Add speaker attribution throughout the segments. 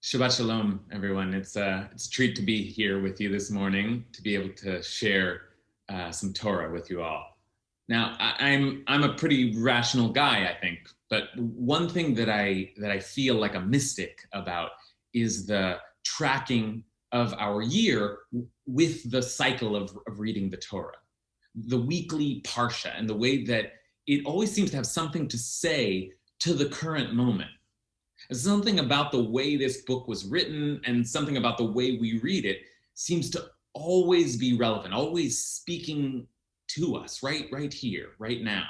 Speaker 1: Shabbat Shalom, everyone. It's a treat to be here with you this morning, to be able to share some Torah with you all. Now, I'm a pretty rational guy, I think, but one thing that I feel like a mystic about is the tracking of our year with the cycle of reading the Torah, the weekly parsha, and the way that it always seems to have something to say to the current moment. Something about the way this book was written and something about the way we read it seems to always be relevant, always speaking to us right here, right now.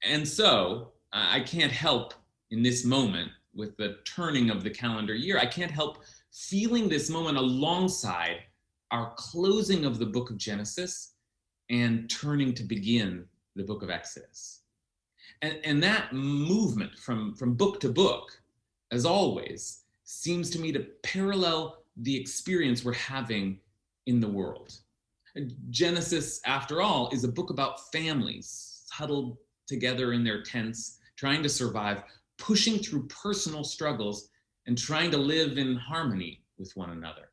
Speaker 1: And so I can't help in this moment with the turning of the calendar year, I can't help feeling this moment alongside our closing of the book of Genesis and turning to begin the book of Exodus. And that movement from book to book, as always, seems to me to parallel the experience we're having in the world. Genesis, after all, is a book about families huddled together in their tents, trying to survive, pushing through personal struggles, and trying to live in harmony with one another.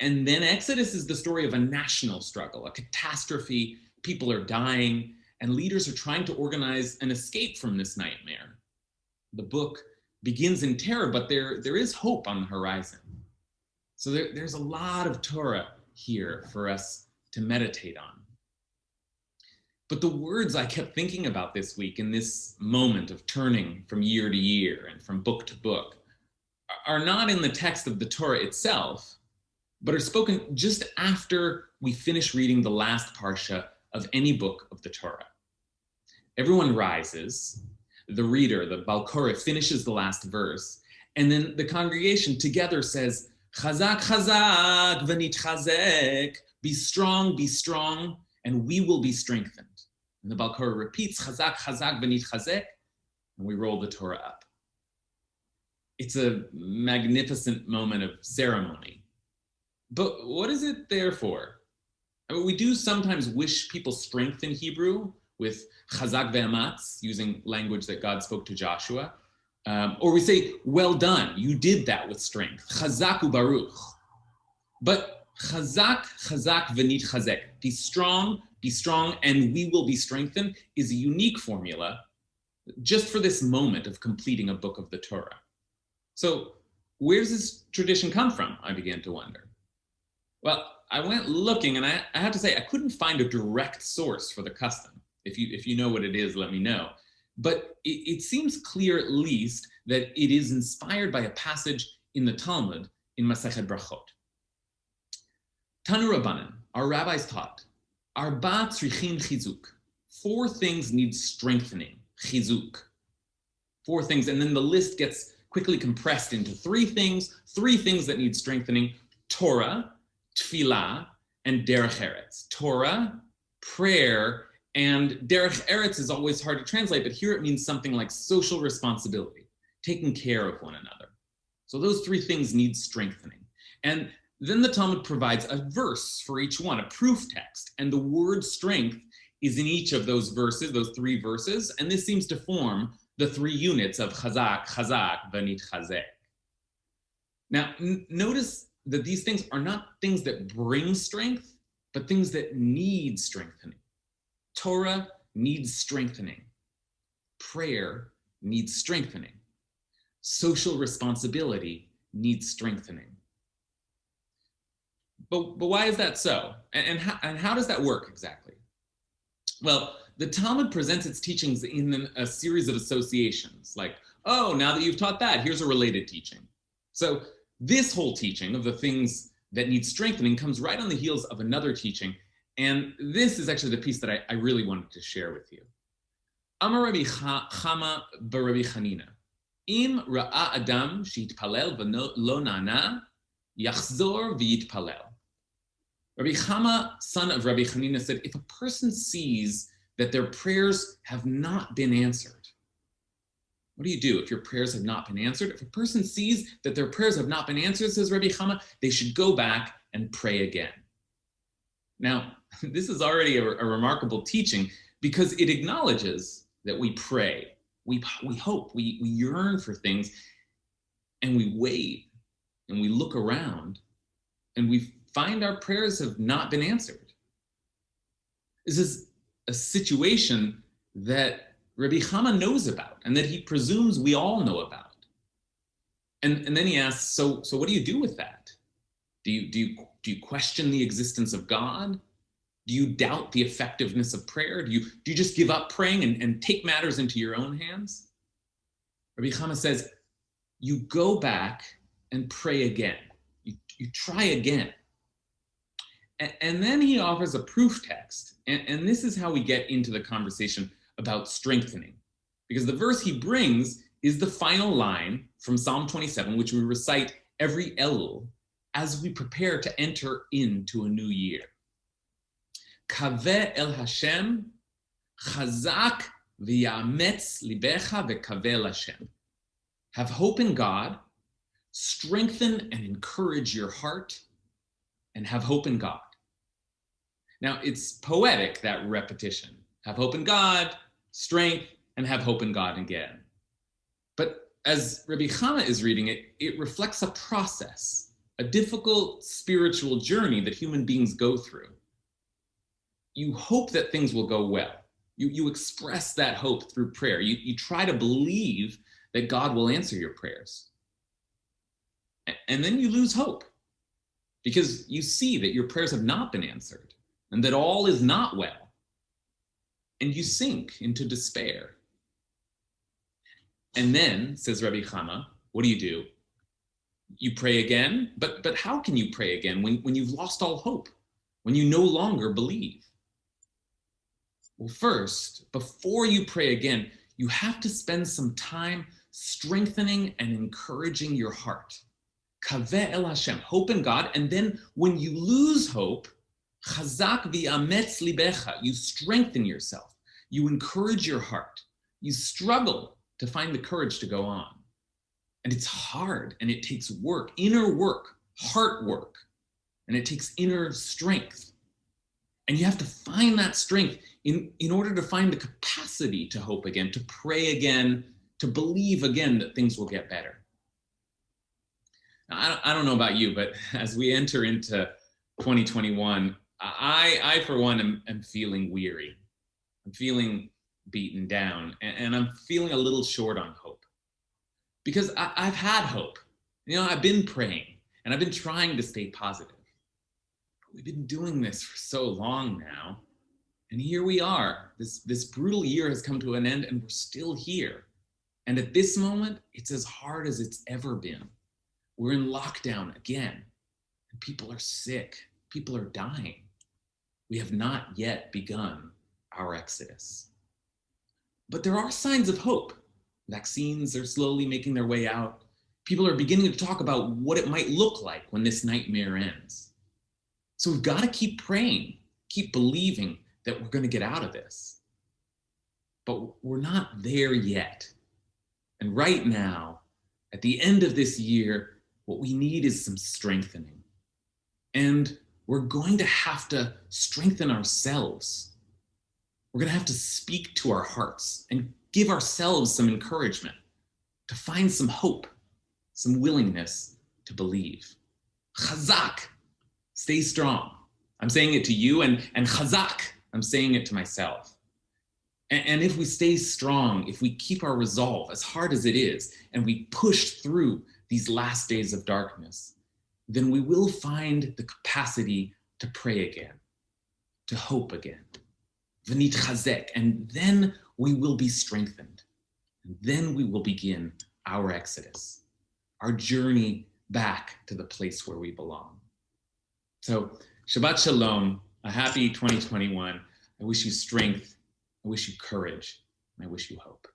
Speaker 1: And then Exodus is the story of a national struggle, a catastrophe. People are dying, and leaders are trying to organize an escape from this nightmare. The book begins in terror, but there is hope on the horizon. So there's a lot of Torah here for us to meditate on. But the words I kept thinking about this week in this moment of turning from year to year and from book to book are not in the text of the Torah itself, but are spoken just after we finish reading the last parsha of any book of the Torah. Everyone rises, the reader, the Balkoreh, finishes the last verse, and then the congregation together says, Chazak, chazak, v'nitchazek, be strong, and we will be strengthened. And the Balkoreh repeats, Chazak, chazak, v'nitchazek, and we roll the Torah up. It's a magnificent moment of ceremony. But what is it there for? I mean, we do sometimes wish people strength in Hebrew with chazak ve'amatz, using language that God spoke to Joshua. Or we say, well done, you did that with strength. Chazak u'baruch. But chazak v'nitchazek, be strong, and we will be strengthened, is a unique formula just for this moment of completing a book of the Torah. So where does this tradition come from? I began to wonder. Well, I went looking, and I have to say, I couldn't find a direct source for the custom. If you know what it is, let me know. But it seems clear, at least, that it is inspired by a passage in the Talmud in Masechet Brachot. Tanu Rabbanan, our rabbis taught, Arba tzrichin chizuk. 4 things need strengthening, chizuk. 4 things, and then the list gets quickly compressed into 3 things that need strengthening: Torah, Tfilah, and Derech Eretz. Torah, prayer, and Derech Eretz is always hard to translate, but here it means something like social responsibility, taking care of one another. So those 3 things need strengthening. And then the Talmud provides a verse for each one, a proof text, and the word strength is in each of those verses, those 3 verses, and this seems to form the 3 units of chazak, v'nitchazek. Now, notice that these things are not things that bring strength, but things that need strengthening. Torah needs strengthening. Prayer needs strengthening. Social responsibility needs strengthening. But why is that so? And how does that work exactly? Well, the Talmud presents its teachings in a series of associations, like, oh, now that you've taught that, here's a related teaching. So this whole teaching of the things that need strengthening comes right on the heels of another teaching. And this is actually the piece that I really wanted to share with you. Amar Rabbi Chama b'Rabbi Chanina, Im ra'a adam she'itpalel v'lo na'ana, yachzor v'yitpalel. Rabbi Chama, son of Rabbi Chanina, said, if a person sees that their prayers have not been answered, what do you do if your prayers have not been answered? If a person sees that their prayers have not been answered, says Rabbi Chama, they should go back and pray again. Now, this is already a remarkable teaching because it acknowledges that we pray, we hope, we yearn for things, and we wait and we look around and we find our prayers have not been answered. This is a situation that Rabbi Chama knows about and that he presumes we all know about. And then he asks, so what do you do with that? Do you question the existence of God? Do you doubt the effectiveness of prayer? Do you just give up praying and take matters into your own hands? Rabbi Chama says, you go back and pray again. You try again. And then he offers a proof text. And this is how we get into the conversation about strengthening. Because the verse he brings is the final line from Psalm 27, which we recite every Elul as we prepare to enter into a new year. Kaveh el Hashem, chazak v'yametz libecha v'kaveh Hashem. Have hope in God, strengthen and encourage your heart, and have hope in God. Now, it's poetic, that repetition. Have hope in God, strength, and have hope in God again. But as Rabbi Chama is reading it, it reflects a process, a difficult spiritual journey that human beings go through. You hope that things will go well. You express that hope through prayer. You try to believe that God will answer your prayers. And then you lose hope because you see that your prayers have not been answered and that all is not well. And you sink into despair. And then, says Rabbi Chama, what do? You pray again? But how can you pray again when you've lost all hope, when you no longer believe? Well, first, before you pray again, you have to spend some time strengthening and encouraging your heart. Kaveh el Hashem, hope in God. And then when you lose hope, chazak v'yametz libecha, you strengthen yourself. You encourage your heart. You struggle to find the courage to go on. And it's hard and it takes work, inner work, heart work, and it takes inner strength. And you have to find that strength in order to find the capacity to hope again, to pray again, to believe again that things will get better. Now, I don't know about you, but as we enter into 2021, I for one, am feeling weary. I'm feeling beaten down, and I'm feeling a little short on hope. Because I've had hope. I've been praying, and I've been trying to stay positive. But we've been doing this for so long now, and here we are. This brutal year has come to an end, and we're still here. And at this moment, it's as hard as it's ever been. We're in lockdown again, and people are sick. People are dying. We have not yet begun our exodus. But there are signs of hope. Vaccines are slowly making their way out. People are beginning to talk about what it might look like when this nightmare ends. So we've got to keep praying, keep believing that we're going to get out of this. But we're not there yet. And right now, at the end of this year, what we need is some strengthening. And we're going to have to strengthen ourselves. We're going to have to speak to our hearts and give ourselves some encouragement to find some hope, some willingness to believe. Chazak, stay strong. I'm saying it to you, and chazak, I'm saying it to myself. And if we stay strong, if we keep our resolve, as hard as it is, and we push through these last days of darkness, then we will find the capacity to pray again, to hope again. V'nit chazek, and then we will be strengthened. And then we will begin our exodus, our journey back to the place where we belong. So, Shabbat Shalom, a happy 2021. I wish you strength, I wish you courage, and I wish you hope.